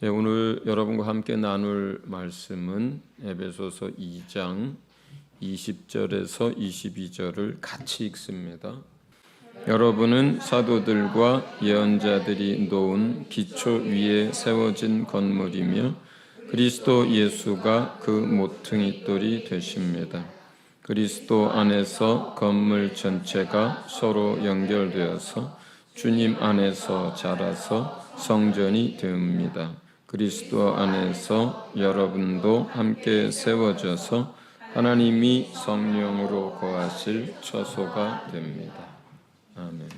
오늘 여러분과 함께 나눌 말씀은 에베소서 2장 20절에서 22절을 같이 읽습니다. 여러분은 사도들과 예언자들이 놓은 기초 위에 세워진 건물이며 그리스도 예수가 그 모퉁이 돌이 되십니다. 그리스도 안에서 건물 전체가 서로 연결되어서 주님 안에서 자라서 성전이 되옵니다. 그리스도 안에서 여러분도 함께 세워져서 하나님이 성령으로 거하실 처소가 됩니다. 아멘.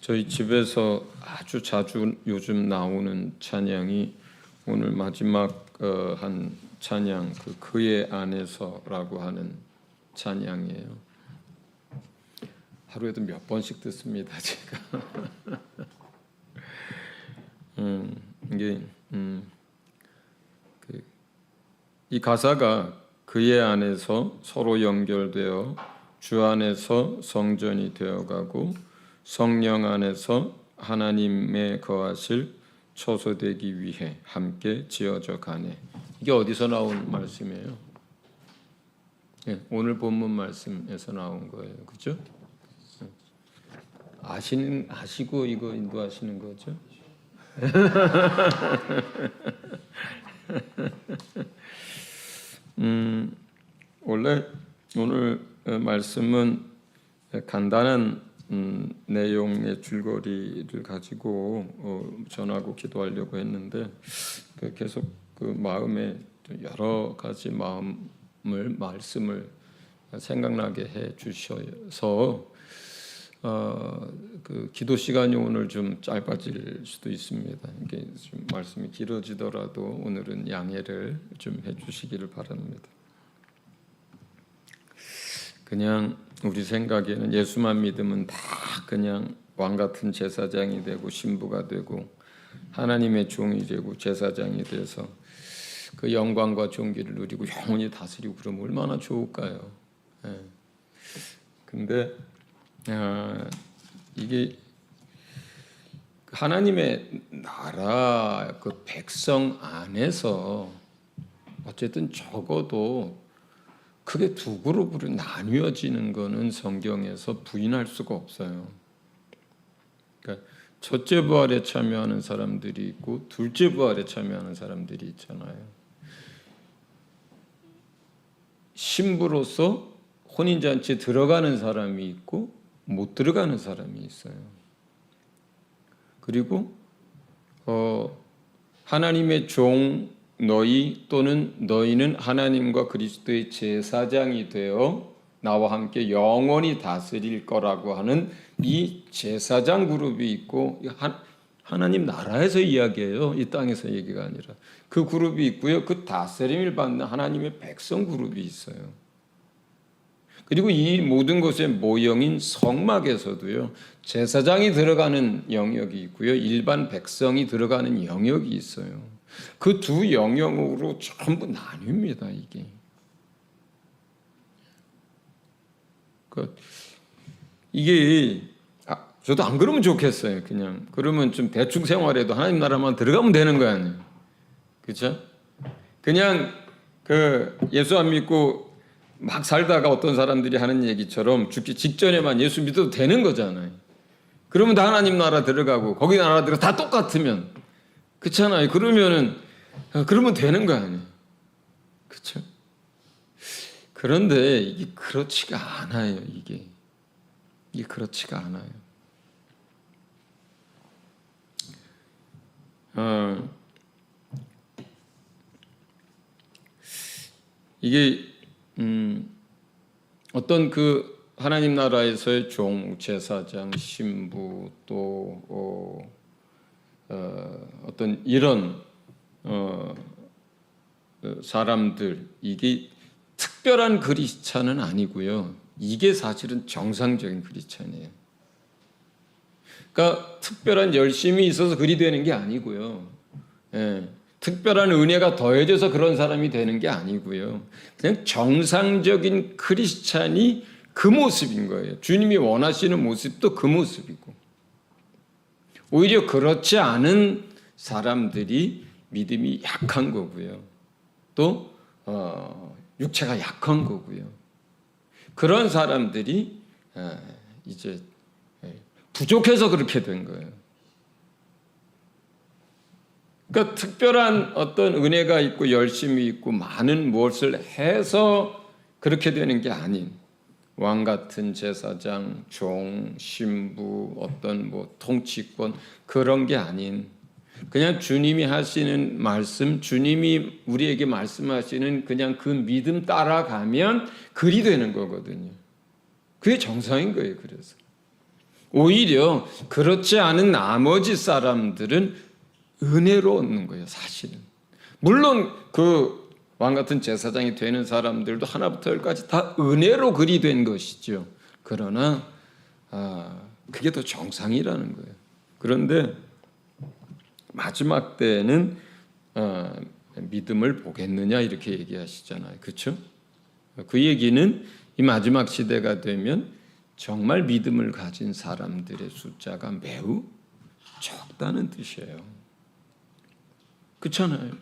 저희 집에서 아주 자주 요즘 나오는 찬양이 오늘 마지막 한 찬양, 그의 안에서라고 하는 찬양이에요. 하루에도 몇 번씩 듣습니다, 제가. 이게 이 가사가 그의 안에서 서로 연결되어 주 안에서 성전이 되어가고 성령 안에서 하나님의 거하실 처소되기 위해 함께 지어져 가네. 이게 어디서 나온 말씀이에요? 네, 오늘 본문 말씀에서 나온 거예요, 그렇죠? 아시고 이거 인도하시는 거죠? 원래 오늘 말씀은 간단한 내용의 줄거리를 가지고 전하고 기도하려고 했는데 계속 그 마음에 여러 가지 말씀을 생각나게 해 주셔서 그 기도 시간이 오늘 좀 짧아질 수도 있습니다. 이게 좀 말씀이 길어지더라도 오늘은 양해를 좀 해주시기를 바랍니다. 그냥 우리 생각에는 예수만 믿으면 다 그냥 왕 같은 제사장이 되고 신부가 되고 하나님의 종이 되고 제사장이 돼서 그 영광과 존귀를 누리고 영원히 다스리고 그러면 얼마나 좋을까요? 근데 이게 하나님의 나라 그 백성 안에서 어쨌든 적어도 크게 두 그룹으로 나뉘어지는 것은 성경에서 부인할 수가 없어요. 그러니까 첫째 부활에 참여하는 사람들이 있고 둘째 부활에 참여하는 사람들이 있잖아요. 신부로서 혼인잔치에 들어가는 사람이 있고 못 들어가는 사람이 있어요. 그리고 하나님의 종 너희 또는 너희는 하나님과 그리스도의 제사장이 되어 나와 함께 영원히 다스릴 거라고 하는 이 제사장 그룹이 있고 하나님 나라에서 이야기해요. 이 땅에서 얘기가 아니라 그 그룹이 있고요. 그 다스림을 받는 하나님의 백성 그룹이 있어요. 그리고 이 모든 것의 모형인 성막에서도요, 제사장이 들어가는 영역이 있고요, 일반 백성이 들어가는 영역이 있어요. 그 두 영역으로 전부 나뉩니다, 이게. 이게 저도 안 그러면 좋겠어요, 그냥. 그러면 좀 대충 생활해도 하나님 나라만 들어가면 되는 거 아니에요, 그렇죠? 그냥 예수 안 믿고 막 살다가 어떤 사람들이 하는 얘기처럼 죽기 직전에만 예수 믿어도 되는 거잖아요. 그러면 다 하나님 나라 들어가고 거기 나라 들어가 다 똑같으면 그렇잖아요. 그러면 되는 거 아니에요. 그렇죠? 그런데 이게 그렇지가 않아요. 이게 그렇지가 않아요. 이게 어떤 그 하나님 나라에서의 종, 제사장, 신부 또 어떤 이런 사람들, 이게 특별한 크리스찬은 아니고요. 이게 사실은 정상적인 크리스찬이에요. 그러니까 특별한 열심이 있어서 그리 되는 게 아니고요. 특별한 은혜가 더해져서 그런 사람이 되는 게 아니고요. 그냥 정상적인 크리스찬이 그 모습인 거예요. 주님이 원하시는 모습도 그 모습이고, 오히려 그렇지 않은 사람들이 믿음이 약한 거고요. 또 육체가 약한 거고요. 그런 사람들이 이제 부족해서 그렇게 된 거예요. 그러니까 특별한 어떤 은혜가 있고 열심이 있고 많은 무엇을 해서 그렇게 되는 게 아닌 왕 같은 제사장, 종, 신부, 어떤 뭐 통치권 그런 게 아닌 그냥 주님이 하시는 말씀, 주님이 우리에게 말씀하시는 그냥 그 믿음 따라가면 그리 되는 거거든요. 그게 정상인 거예요. 그래서 오히려 그렇지 않은 나머지 사람들은 은혜로 얻는 거예요. 사실은 물론 그 왕 같은 제사장이 되는 사람들도 하나부터 열까지 다 은혜로 그리 된 것이죠. 그러나 그게 더 정상이라는 거예요. 그런데 마지막 때에는 믿음을 보겠느냐 이렇게 얘기하시잖아요. 그렇죠? 그 얘기는 이 마지막 시대가 되면 정말 믿음을 가진 사람들의 숫자가 매우 적다는 뜻이에요. 그렇잖아요.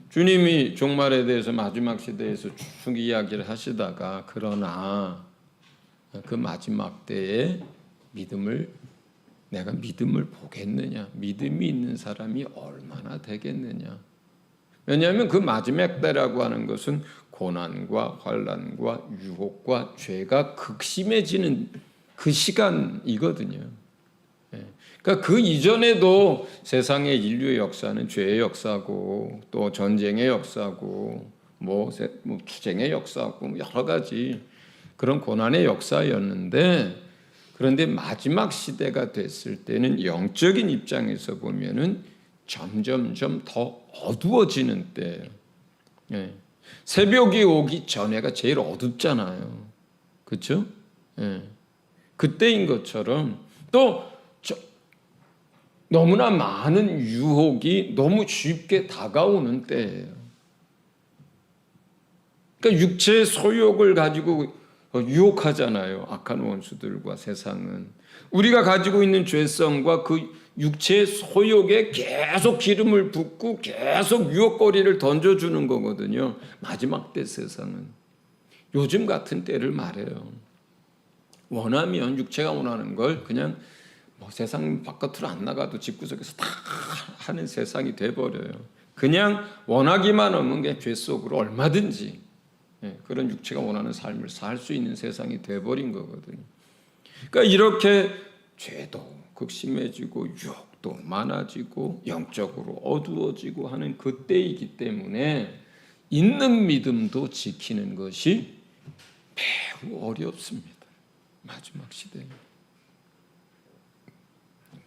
주님이 종말에 대해서 마지막 시대에서 쭉 이야기를 하시다가 그러나 그 마지막 때에 내가 믿음을 보겠느냐, 믿음이 있는 사람이 얼마나 되겠느냐. 왜냐하면 그 마지막 때라고 하는 것은 고난과 환난과 유혹과 죄가 극심해지는 그 시간이거든요. 그러니까 그 이전에도 세상의 인류의 역사는 죄의 역사고 또 전쟁의 역사고 뭐 투쟁의 역사고 여러 가지 그런 고난의 역사였는데 그런데 마지막 시대가 됐을 때는 영적인 입장에서 보면은 점점점 더 어두워지는 때예요. 새벽이 오기 전에가 제일 어둡잖아요. 그렇죠? 그때인 것처럼 또 너무나 많은 유혹이 너무 쉽게 다가오는 때예요. 그러니까 육체의 소욕을 가지고 유혹하잖아요. 악한 원수들과 세상은. 우리가 가지고 있는 죄성과 그 육체의 소욕에 계속 기름을 붓고 계속 유혹거리를 던져주는 거거든요. 마지막 때 세상은. 요즘 같은 때를 말해요. 원하면 육체가 원하는 걸 그냥 뭐 세상 바깥으로 안 나가도 집구석에서 다 하는 세상이 돼버려요. 그냥 원하기만 하면 그냥 죄 속으로 얼마든지 그런 육체가 원하는 삶을 살 수 있는 세상이 돼버린 거거든요. 그러니까 이렇게 죄도 극심해지고 유혹도 많아지고 영적으로 어두워지고 하는 그때이기 때문에 있는 믿음도 지키는 것이 매우 어렵습니다. 마지막 시대는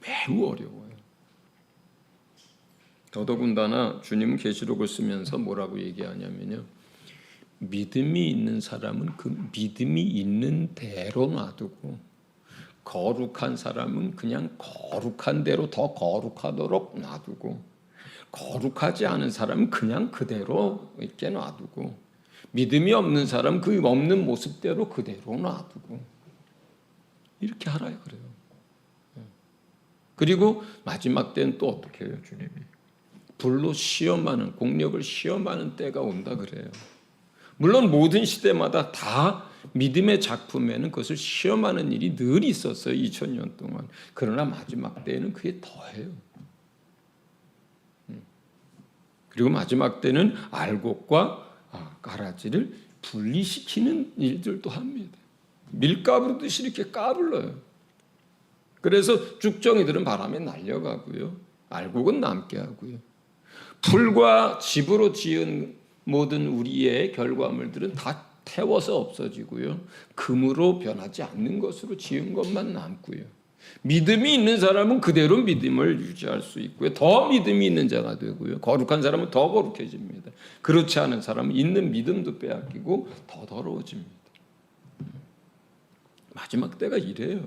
매우 어려워요. 더더군다나 주님은 계시록을 쓰면서 뭐라고 얘기하냐면요. 믿음이 있는 사람은 그 믿음이 있는 대로 놔두고 거룩한 사람은 그냥 거룩한 대로 더 거룩하도록 놔두고 거룩하지 않은 사람은 그냥 그대로 있게 놔두고 믿음이 없는 사람은 그 없는 모습대로 그대로 놔두고 이렇게 하라 그래요. 그리고 마지막 때는 또 어떻게 해요? 주님이 불로 시험하는 공력을 시험하는 때가 온다 그래요. 물론 모든 시대마다 다 믿음의 작품에는 그것을 시험하는 일이 늘 있었어요. 2000년 동안. 그러나 마지막 때에는 그게 더해요. 그리고 마지막 때는 알곡과 가라지를 분리시키는 일들도 합니다. 밀가부르듯이 이렇게 까불러요. 그래서 쭉정이들은 바람에 날려가고요. 알곡은 남게 하고요. 풀과 집으로 지은 모든 우리의 결과물들은 다 태워서 없어지고요. 금으로 변하지 않는 것으로 지은 것만 남고요. 믿음이 있는 사람은 그대로 믿음을 유지할 수 있고요. 더 믿음이 있는 자가 되고요. 거룩한 사람은 더 거룩해집니다. 그렇지 않은 사람은 있는 믿음도 빼앗기고 더 더러워집니다. 마지막 때가 이래요.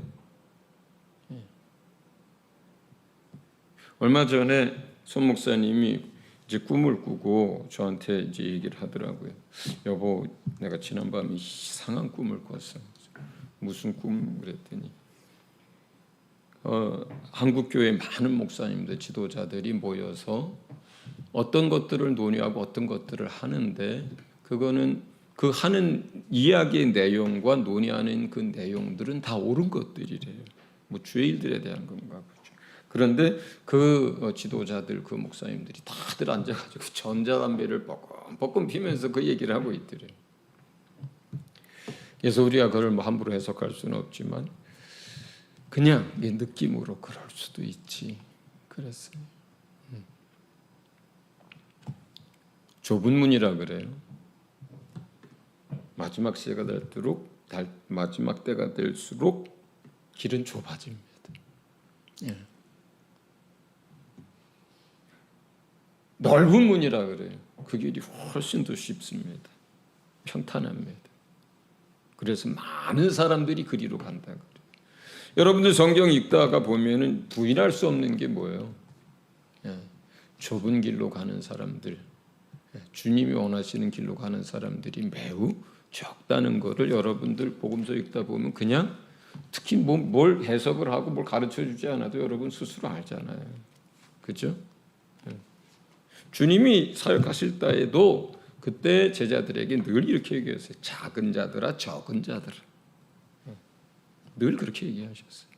얼마 전에 손 목사님이 이제 꿈을 꾸고 저한테 이제 얘기를 하더라고요. 여보, 내가 지난밤에 이상한 꿈을 꿨어. 무슨 꿈 그랬더니 한국 교회 많은 목사님들, 지도자들이 모여서 어떤 것들을 논의하고 어떤 것들을 하는데 그거는 그 하는 이야기의 내용과 논의하는 그 내용들은 다 옳은 것들이래요. 뭐 주의 일들에 대한 건가 보죠. 그런데 그 지도자들, 그 목사님들이 다들 앉아가지고 전자담배를 뻐끔뻐끔 피면서 그 얘기를 하고 있더래요. 그래서 우리가 그걸 뭐 함부로 해석할 수는 없지만 그냥 느낌으로 그럴 수도 있지. 그랬어요. 좁은 문이라 그래요. 마지막 시대가 마지막 때가 될수록 길은 좁아집니다. 예. 넓은 문이라 그래요. 그 길이 훨씬 더 쉽습니다. 평탄합니다. 그래서 많은 사람들이 그리로 간다 그래요. 여러분들 성경 읽다가 보면은 부인할 수 없는 게 뭐예요? 예. 좁은 길로 가는 사람들, 주님이 원하시는 길로 가는 사람들이 매우 적다는 것을 여러분들 복음서 읽다 보면 그냥 특히 뭘 해석을 하고 뭘 가르쳐 주지 않아도 여러분 스스로 알잖아요. 그렇죠? 주님이 사역하실 때에도 그때 제자들에게 늘 이렇게 얘기했어요. 작은 자들아, 적은 자들아. 늘 그렇게 얘기하셨어요.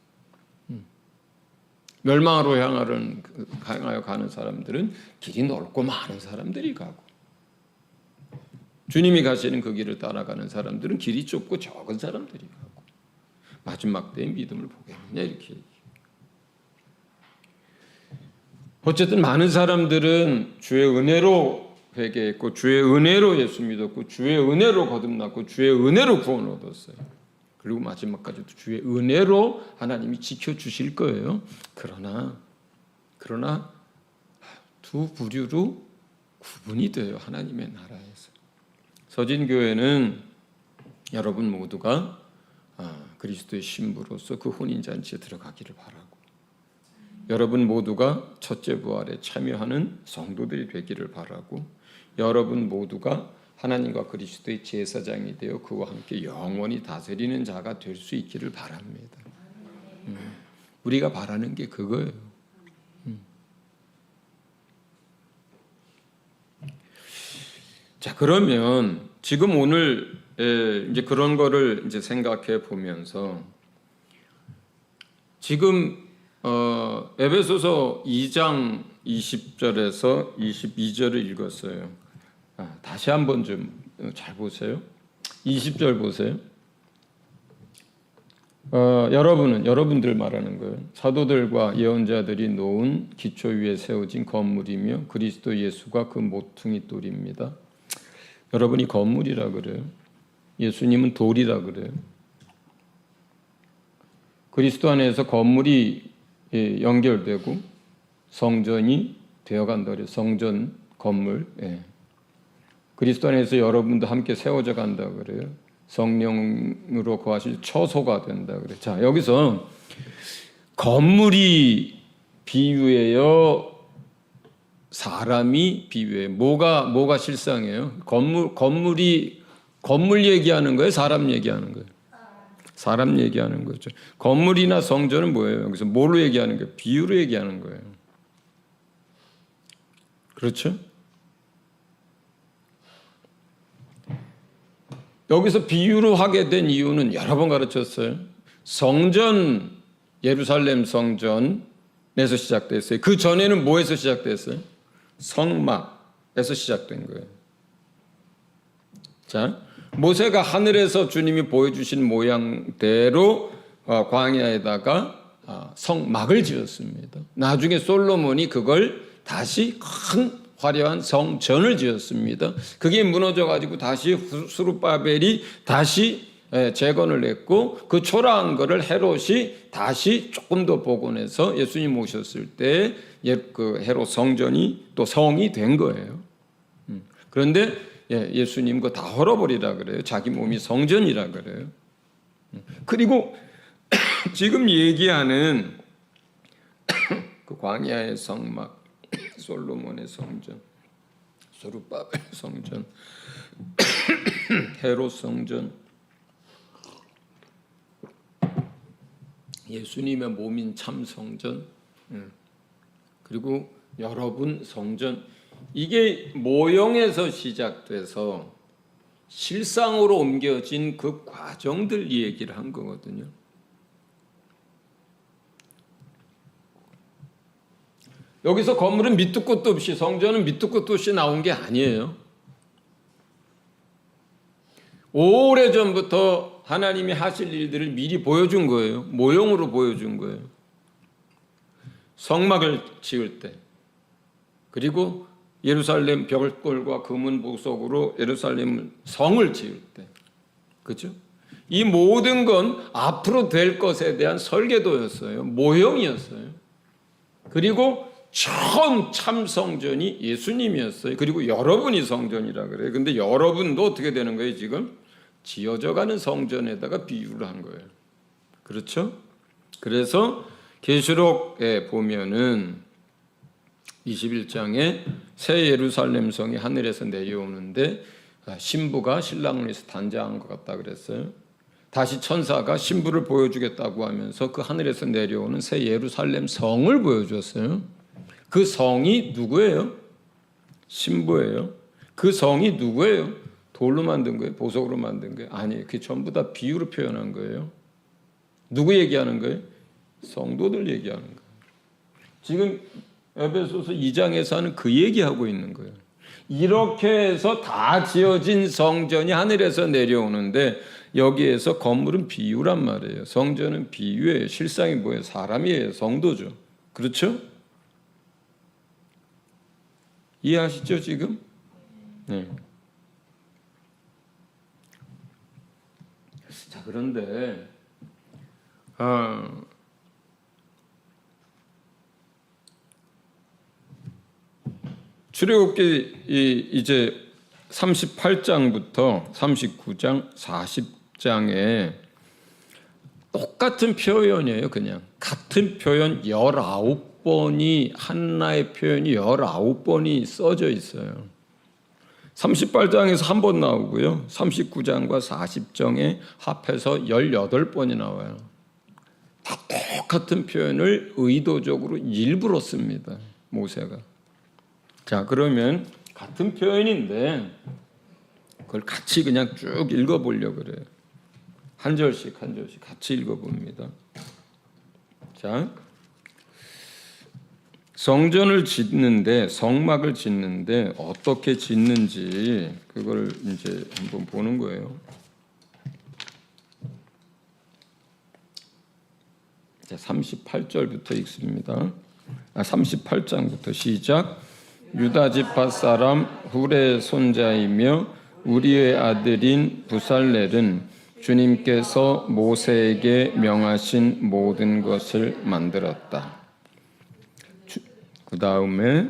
멸망으로 향하여 가는 사람들은 길이 넓고 많은 사람들이 가고 주님이 가시는 그 길을 따라가는 사람들은 길이 좁고 적은 사람들이 가고 마지막 때의 믿음을 보겠느냐 이렇게 얘기해요. 어쨌든 많은 사람들은 주의 은혜로 회개했고 주의 은혜로 예수 믿었고 주의 은혜로 거듭났고 주의 은혜로 구원 얻었어요. 그리고 마지막까지도 주의 은혜로 하나님이 지켜주실 거예요. 그러나 두 부류로 구분이 돼요. 하나님의 나라에서. 서진교회는 여러분 모두가 그리스도의 신부로서 그 혼인잔치에 들어가기를 바라고 여러분 모두가 첫째 부활에 참여하는 성도들이 되기를 바라고 여러분 모두가 하나님과 그리스도의 제사장이 되어 그와 함께 영원히 다스리는 자가 될 수 있기를 바랍니다. 우리가 바라는 게 그거예요. 자, 그러면 지금 오늘 이제 그런 거를 이제 생각해 보면서 지금 에베소서 2장 20절에서 22절을 읽었어요. 다시 한번 좀 잘 보세요. 20절 보세요. 여러분들 말하는 거예요. 사도들과 예언자들이 놓은 기초 위에 세워진 건물이며 그리스도 예수가 그 모퉁이 돌입니다. 여러분이 건물이라 그래요. 예수님은 돌이라 그래요. 그리스도 안에서 건물이 연결되고 성전이 되어간다 그래요. 성전, 건물. 그리스도 안에서 여러분도 함께 세워져 간다 그래요. 성령으로 거하실 처소가 된다 그래요. 자, 여기서 건물이 비유예요. 사람이 비유예요. 뭐가 실상이에요? 건물 얘기하는 거예요? 사람 얘기하는 거예요? 사람 얘기하는 거죠. 건물이나 성전은 뭐예요? 여기서 뭘로 얘기하는 거예요? 비유로 얘기하는 거예요. 그렇죠? 여기서 비유로 하게 된 이유는 여러 번 가르쳤어요. 성전, 예루살렘 성전에서 시작됐어요. 그 전에는 뭐에서 시작됐어요? 성막에서 시작된 거예요. 자, 모세가 하늘에서 주님이 보여주신 모양대로 광야에다가 성막을 지었습니다. 나중에 솔로몬이 그걸 다시 큰 화려한 성전을 지었습니다. 그게 무너져가지고 다시 수룹바벨이 다시 재건을 했고 그 초라한 거를 헤롯이 다시 조금 더 복원해서 예수님 오셨을 때 그 헤롯 성전이 또 성이 된 거예요. 그런데 예수님 거 다 헐어버리라 그래요. 자기 몸이 성전이라 그래요. 그리고 지금 얘기하는 그 광야의 성막, 솔로몬의 성전, 수룹바벨 성전, 헤롯 성전, 예수님의 몸인 참 성전, 그리고 여러분 성전, 이게 모형에서 시작돼서 실상으로 옮겨진 그 과정들 얘기를 한 거거든요. 여기서 건물은 밑도 끝도 없이, 성전은 밑도 끝도 없이 나온 게 아니에요. 오래전부터 하나님이 하실 일들을 미리 보여준 거예요. 모형으로 보여준 거예요. 성막을 지을 때, 그리고 예루살렘 벽골과 금은 보석으로 예루살렘 성을 지을 때, 그렇죠? 이 모든 건 앞으로 될 것에 대한 설계도였어요. 모형이었어요. 그리고 처음 참 성전이 예수님이었어요. 그리고 여러분이 성전이라 그래요. 근데 여러분도 어떻게 되는 거예요? 지금 지어져가는 성전에다가 비유를 한 거예요. 그렇죠? 그래서 계시록에 보면은 21장에 새 예루살렘 성이 하늘에서 내려오는데 신부가 신랑을 위해서 단장한 것 같다 그랬어요. 다시 천사가 신부를 보여주겠다고 하면서 그 하늘에서 내려오는 새 예루살렘 성을 보여줬어요. 그 성이 누구예요? 신부예요. 그 성이 누구예요? 돌로 만든 거예요? 보석으로 만든 거예요? 아니에요. 그게 전부 다 비유로 표현한 거예요. 누구 얘기하는 거예요? 성도들 얘기하는 거예요. 지금 에베소서 2장에서 하는 그 얘기하고 있는 거예요. 이렇게 해서 다 지어진 성전이 하늘에서 내려오는데 여기에서 건물은 비유란 말이에요. 성전은 비유예요. 실상이 뭐예요? 사람이에요. 성도죠. 그렇죠? 이해하시죠 지금? 네. 자, 그런데 출애굽기 이제 38장부터 39장, 40장에 똑같은 표현이에요. 그냥 같은 표현 19번이, 하나의 표현이 19번이 써져 있어요. 38장에서 한 번 나오고요. 39장과 40장에 합해서 18번이 나와요. 다 똑같은 표현을 의도적으로 일부러 씁니다. 모세가. 자, 그러면 같은 표현인데 그걸 같이 그냥 쭉 읽어보려고 그래요. 한 절씩 한 절씩 같이 읽어봅니다. 자, 성전을 짓는데, 성막을 짓는데 어떻게 짓는지 그걸 이제 한번 보는 거예요. 자, 38절부터 읽습니다. 38장부터 시작. 유다 지파 사람 훌의 손자이며 우리의 아들인 부살렐은 주님께서 모세에게 명하신 모든 것을 만들었다. 그 다음에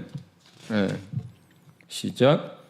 시작.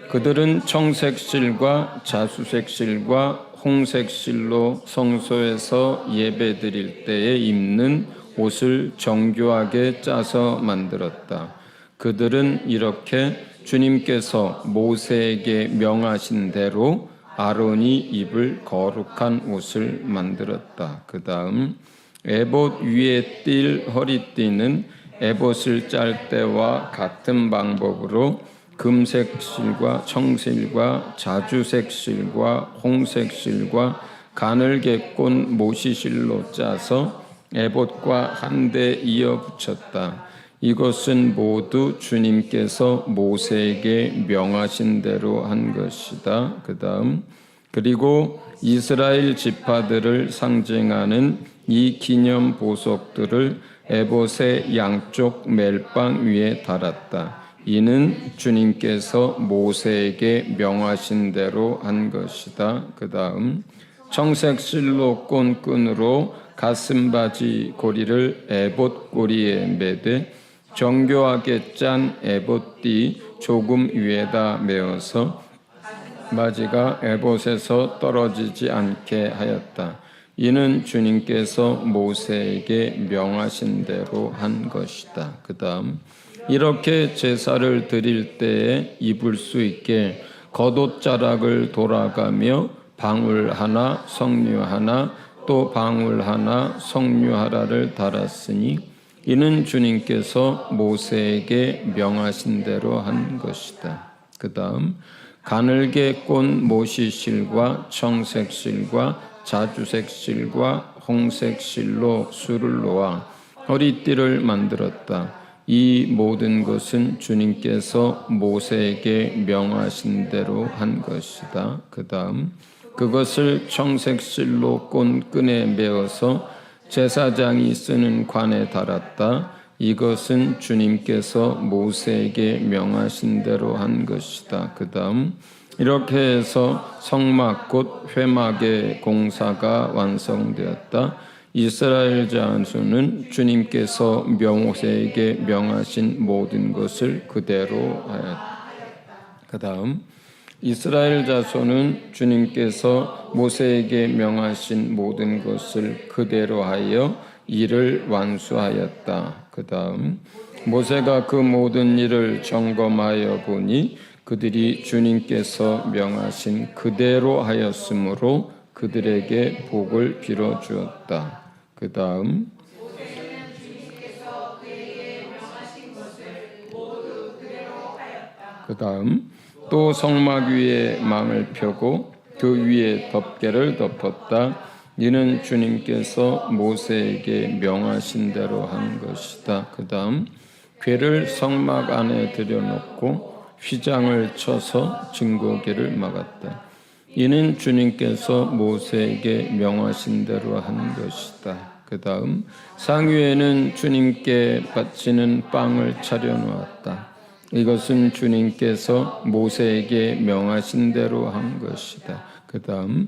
그들은 청색실과 자수색실과 홍색실로 성소에서 예배드릴 때에 입는 옷을 정교하게 짜서 만들었다. 그들은 이렇게 주님께서 모세에게 명하신 대로 아론이 입을 거룩한 옷을 만들었다. 그 다음 에봇 위에 띌 허리띠는 에봇을 짤 때와 같은 방법으로 금색실과 청실과 자주색실과 홍색실과 가늘게 꼰 모시실로 짜서 에봇과 한데 이어 붙였다. 이것은 모두 주님께서 모세에게 명하신 대로 한 것이다. 그 다음 그리고 이스라엘 지파들을 상징하는 이 기념 보석들을 에봇의 양쪽 멜빵 위에 달았다. 이는 주님께서 모세에게 명하신 대로 한 것이다. 그 다음 청색 실로 꼰 끈으로 가슴바지 고리를 에봇 고리에 매되 정교하게 짠 에봇띠 조금 위에다 메어서 바지가 에봇에서 떨어지지 않게 하였다. 이는 주님께서 모세에게 명하신 대로 한 것이다. 그 다음 이렇게 제사를 드릴 때에 입을 수 있게 겉옷자락을 돌아가며 방울 하나, 석류 하나, 또 방울 하나 석류하라를 달았으니 이는 주님께서 모세에게 명하신 대로 한 것이다. 그 다음 가늘게 꼰 모시실과 청색실과 자주색실과 홍색실로 술을 놓아 허리띠를 만들었다. 이 모든 것은 주님께서 모세에게 명하신 대로 한 것이다. 그 다음 그것을 청색실로 꼰 끈에 메어서 제사장이 쓰는 관에 달았다. 이것은 주님께서 모세에게 명하신 대로 한 것이다. 그 다음 이렇게 해서 성막 곧 회막의 공사가 완성되었다. 이스라엘 자손은 주님께서 모세에게 명하신 모든 것을 그대로 하였다. 그 다음 이스라엘 자손은 주님께서 모세에게 명하신 모든 것을 그대로 하여 일을 완수하였다. 그 다음 모세가 그 모든 일을 점검하여 보니 그들이 주님께서 명하신 그대로 하였으므로 그들에게 복을 빌어 주었다. 그 다음 또 성막 위에 망을 펴고 그 위에 덮개를 덮었다. 이는 주님께서 모세에게 명하신 대로 한 것이다. 그 다음 궤를 성막 안에 들여놓고 휘장을 쳐서 증거기를 막았다. 이는 주님께서 모세에게 명하신 대로 한 것이다. 그 다음 상 위에는 주님께 바치는 빵을 차려놓았다. 이것은 주님께서 모세에게 명하신 대로 한 것이다. 그 다음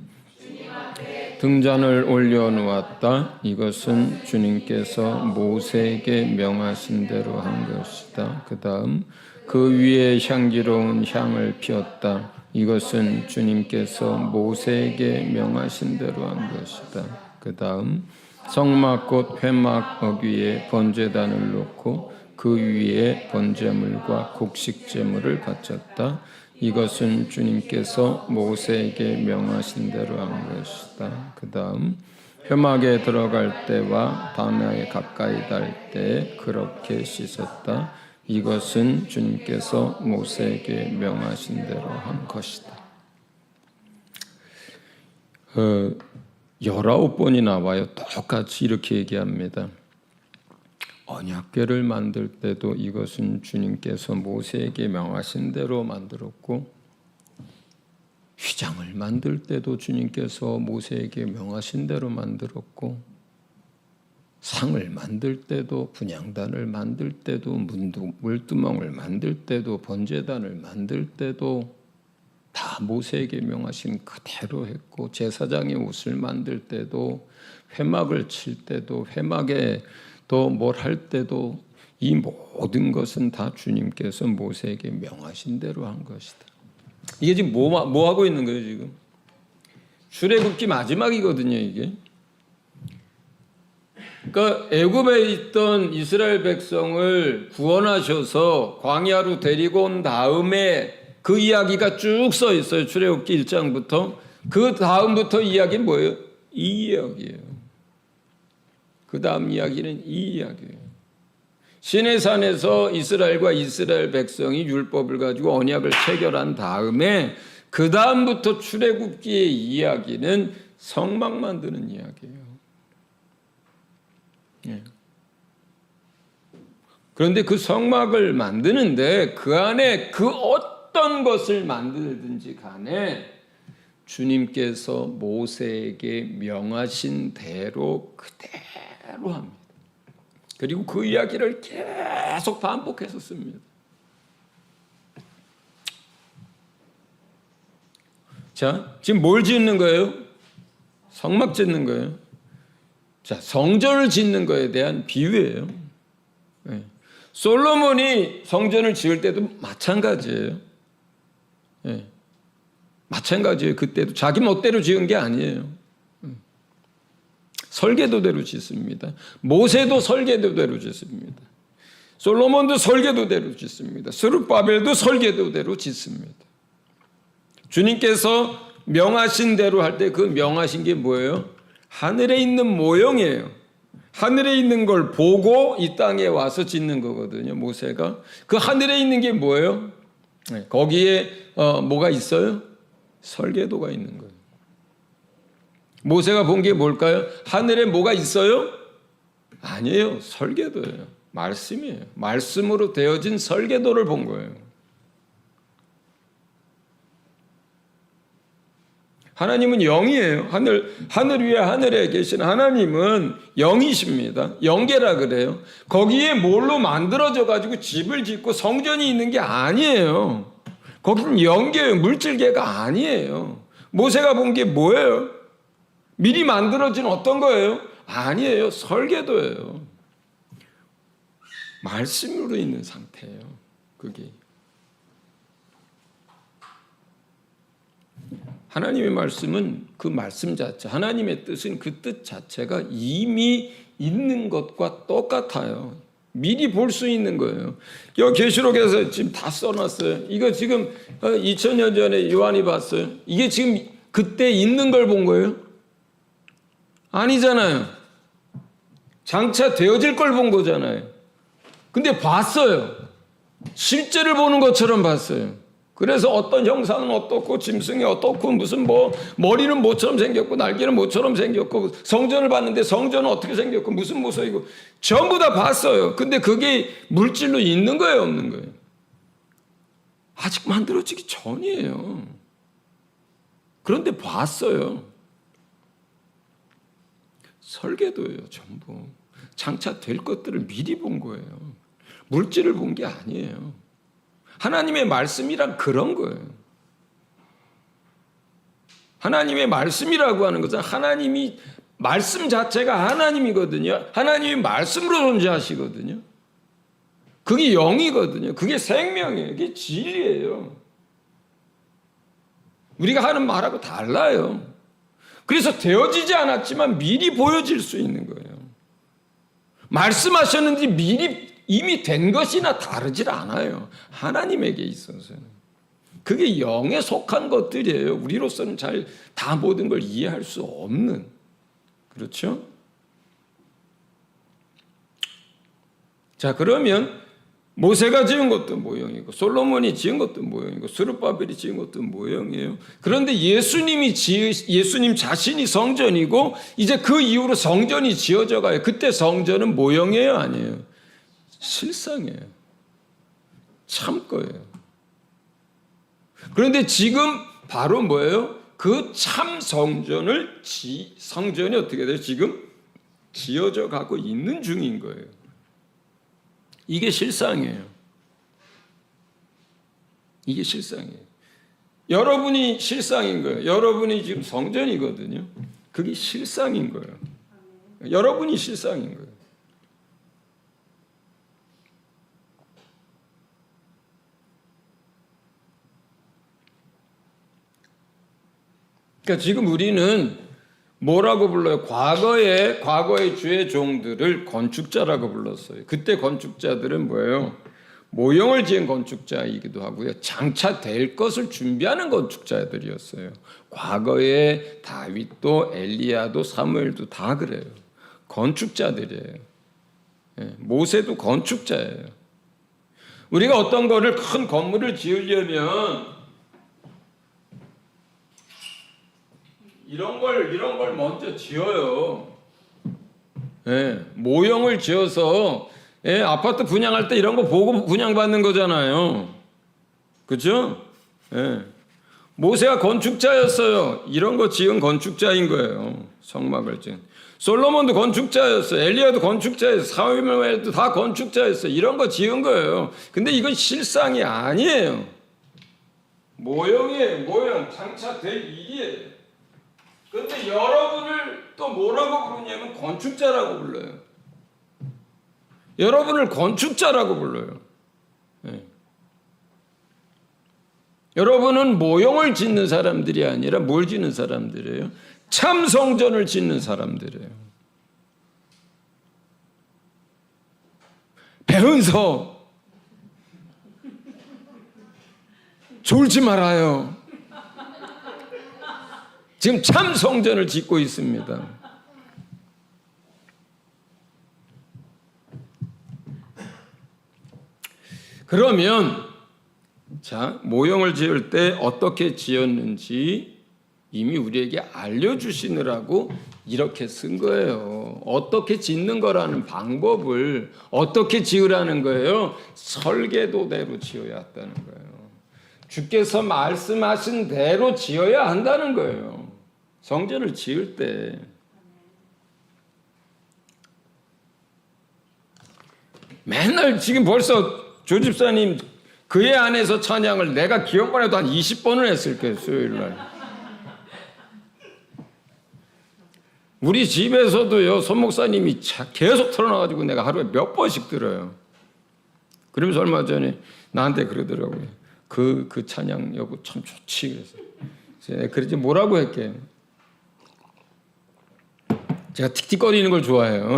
등잔을 올려놓았다. 이것은 주님께서 모세에게 명하신 대로 한 것이다. 그 다음 그 위에 향기로운 향을 피웠다. 이것은 주님께서 모세에게 명하신 대로 한 것이다. 그 다음 성막 곧 회막 어귀에 번제단을 놓고 그 위에 번제물과 곡식제물을 바쳤다. 이것은 주님께서 모세에게 명하신 대로 한 것이다. 그 다음 회막에 들어갈 때와 담에 가까이 닿을 때 그렇게 씻었다. 이것은 주님께서 모세에게 명하신 대로 한 것이다. 19번이 나와요. 똑같이 이렇게 얘기합니다. 언약궤를 만들 때도 이것은 주님께서 모세에게 명하신 대로 만들었고 휘장을 만들 때도 주님께서 모세에게 명하신 대로 만들었고 상을 만들 때도 분향단을 만들 때도 물두멍을 만들 때도 번제단을 만들 때도 다 모세에게 명하신 그대로 했고 제사장의 옷을 만들 때도 회막을 칠 때도 회막에 또 뭘 할 때도 이 모든 것은 다 주님께서 모세에게 명하신 대로 한 것이다. 이게 지금 뭐 하고 있는 거예요 지금? 출애굽기 마지막이거든요 이게. 그러니까 애굽에 있던 이스라엘 백성을 구원하셔서 광야로 데리고 온 다음에 그 이야기가 쭉 써 있어요. 출애굽기 1장부터. 그 다음부터 이야기는 뭐예요? 이 이야기예요. 그 다음 이야기는 이 이야기예요. 시내산에서 이스라엘과 이스라엘 백성이 율법을 가지고 언약을 체결한 다음에 그 다음부터 출애굽기의 이야기는 성막 만드는 이야기예요. 예. 그런데 그 성막을 만드는데 그 안에 그 어떤 것을 만들든지 간에 주님께서 모세에게 명하신 대로 그대로 합니다. 그리고 그 이야기를 계속 반복해서 씁니다. 자, 지금 뭘 짓는 거예요? 성막 짓는 거예요. 자, 성전을 짓는 거에 대한 비유예요. 네. 솔로몬이 성전을 지을 때도 마찬가지예요. 네. 마찬가지예요. 그때도 자기 멋대로 지은 게 아니에요. 설계도대로 짓습니다. 모세도 설계도대로 짓습니다. 솔로몬도 설계도대로 짓습니다. 스룹바벨도 설계도대로 짓습니다. 주님께서 명하신 대로 할 때 그 명하신 게 뭐예요? 하늘에 있는 모형이에요. 하늘에 있는 걸 보고 이 땅에 와서 짓는 거거든요. 모세가. 그 하늘에 있는 게 뭐예요? 거기에 뭐가 있어요? 설계도가 있는 거예요. 모세가 본 게 뭘까요? 하늘에 뭐가 있어요? 아니에요. 설계도예요. 말씀이에요. 말씀으로 되어진 설계도를 본 거예요. 하나님은 영이에요. 하늘 위에 하늘에 계신 하나님은 영이십니다. 영계라 그래요. 거기에 뭘로 만들어져 가지고 집을 짓고 성전이 있는 게 아니에요. 거기는 영계예요. 물질계가 아니에요. 모세가 본 게 뭐예요? 미리 만들어진 어떤 거예요? 아니에요. 설계도예요. 말씀으로 있는 상태예요. 그게. 하나님의 말씀은 그 말씀 자체, 하나님의 뜻은 그 뜻 자체가 이미 있는 것과 똑같아요. 미리 볼 수 있는 거예요. 여기 계시록에서 지금 다 써놨어요. 이거 지금 2000년 전에 요한이 봤어요. 이게 지금 그때 있는 걸 본 거예요? 아니잖아요. 장차 되어질 걸 본 거잖아요. 근데 봤어요. 실제를 보는 것처럼 봤어요. 그래서 어떤 형상은 어떻고 짐승이 어떻고 무슨 머리는 뭐처럼 생겼고 날개는 뭐처럼 생겼고 성전을 봤는데 성전은 어떻게 생겼고 무슨 모습이고 전부 다 봤어요. 근데 그게 물질로 있는 거예요, 없는 거예요? 아직 만들어지기 전이에요. 그런데 봤어요. 설계도예요, 전부. 장차 될 것들을 미리 본 거예요. 물질을 본 게 아니에요. 하나님의 말씀이란 그런 거예요. 하나님의 말씀이라고 하는 것은 하나님이 말씀 자체가 하나님이거든요. 하나님이 말씀으로 존재하시거든요. 그게 영이거든요. 그게 생명이에요. 그게 진리예요. 우리가 하는 말하고 달라요. 그래서 되어지지 않았지만 미리 보여질 수 있는 거예요. 말씀하셨는데 미리 이미 된 것이나 다르질 않아요. 하나님에게 있어서는. 그게 영에 속한 것들이에요. 우리로서는 잘 다 모든 걸 이해할 수 없는. 그렇죠? 자, 그러면 모세가 지은 것도 모형이고 솔로몬이 지은 것도 모형이고 스룹바벨이 지은 것도 모형이에요. 그런데 예수님 자신이 성전이고 이제 그 이후로 성전이 지어져 가요. 그때 성전은 모형이에요, 아니에요? 실상이에요. 참 거예요. 그런데 지금 바로 뭐예요? 그 참 성전이 어떻게 돼요? 지금 지어져 가고 있는 중인 거예요. 이게 실상이에요. 이게 실상이에요. 여러분이 실상인 거예요. 여러분이 지금 성전이거든요. 그게 실상인 거예요. 여러분이 실상인 거예요. 그러니까 지금 우리는 뭐라고 불러요? 과거의 주의 종들을 건축자라고 불렀어요. 그때 건축자들은 뭐예요? 모형을 지은 건축자이기도 하고요. 장차 될 것을 준비하는 건축자들이었어요. 과거에 다윗도 엘리야도 사무엘도 다 그래요. 건축자들이에요. 모세도 건축자예요. 우리가 어떤 거를 큰 건물을 지으려면 이런 걸 먼저 지어요. 모형을 지어서 아파트 분양할 때 이런 거 보고 분양받는 거잖아요. 그렇죠? 모세가 건축자였어요. 이런 거 지은 건축자인 거예요. 성막을 지은. 솔로몬도 건축자였어요. 엘리야도 건축자였어요. 사무엘도 다 건축자였어요. 이런 거 지은 거예요. 근데 이건 실상이 아니에요. 모형이에요. 모형. 장차 될 일이에요. 그런데 여러분을 또 뭐라고 부르냐면 건축자라고 불러요. 여러분을 건축자라고 불러요. 여러분은 모형을 짓는 사람들이 아니라 뭘 짓는 사람들이에요? 참 성전을 짓는 사람들이에요. 배은서 졸지 말아요. 지금 참 성전을 짓고 있습니다. 그러면 자, 모형을 지을 때 어떻게 지었는지 이미 우리에게 알려주시느라고 이렇게 쓴 거예요. 어떻게 짓는 거라는 방법을 어떻게 지으라는 거예요. 설계도대로 지어야 한다는 거예요. 주께서 말씀하신 대로 지어야 한다는 거예요. 성전을 지을 때. 맨날 지금 벌써 조 집사님 그의 안에서 찬양을 내가 기억만 해도 한 20번을 했을 거예요. 수요일날. 우리 집에서도요, 손 목사님이 계속 틀어놔가지고 내가 하루에 몇 번씩 들어요. 그러면서 얼마 전에 나한테 그러더라고요. 그 찬양 여보 참 좋지. 그래서 그러지 뭐라고 할게요. 제가 틱틱거리는 걸 좋아해요.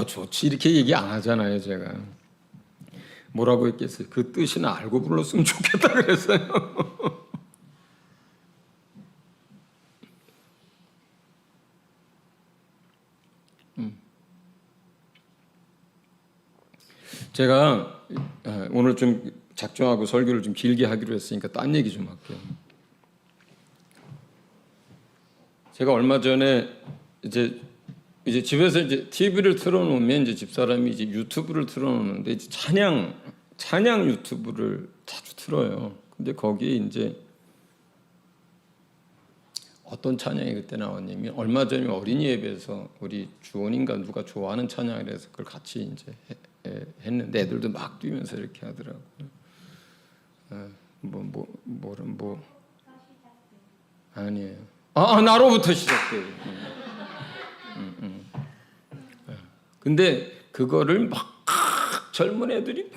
좋지 이렇게 얘기 안 하잖아요. 제가 뭐라고 했겠어요. 그 뜻은 알고 불렀으면 좋겠다 그랬어요. 제가 오늘 좀 작정하고 설교를 좀 길게 하기로 했으니까 딴 얘기 좀 할게요. 제가 얼마 전에 이제 집에서 이제 TV를 틀어놓으면 이제 집사람이 이제 유튜브를 틀어놓는데 이제 찬양 유튜브를 자주 틀어요. 근데 거기에 이제 어떤 찬양이 그때 나왔냐면 얼마 전에 어린이 예배에서 우리 주원인가 누가 좋아하는 찬양이라서 그걸 같이 이제 했는데 애들도 막 뛰면서 이렇게 하더라고요. 아니에요. 나로부터 시작돼요. 근데 그거를 막 젊은 애들이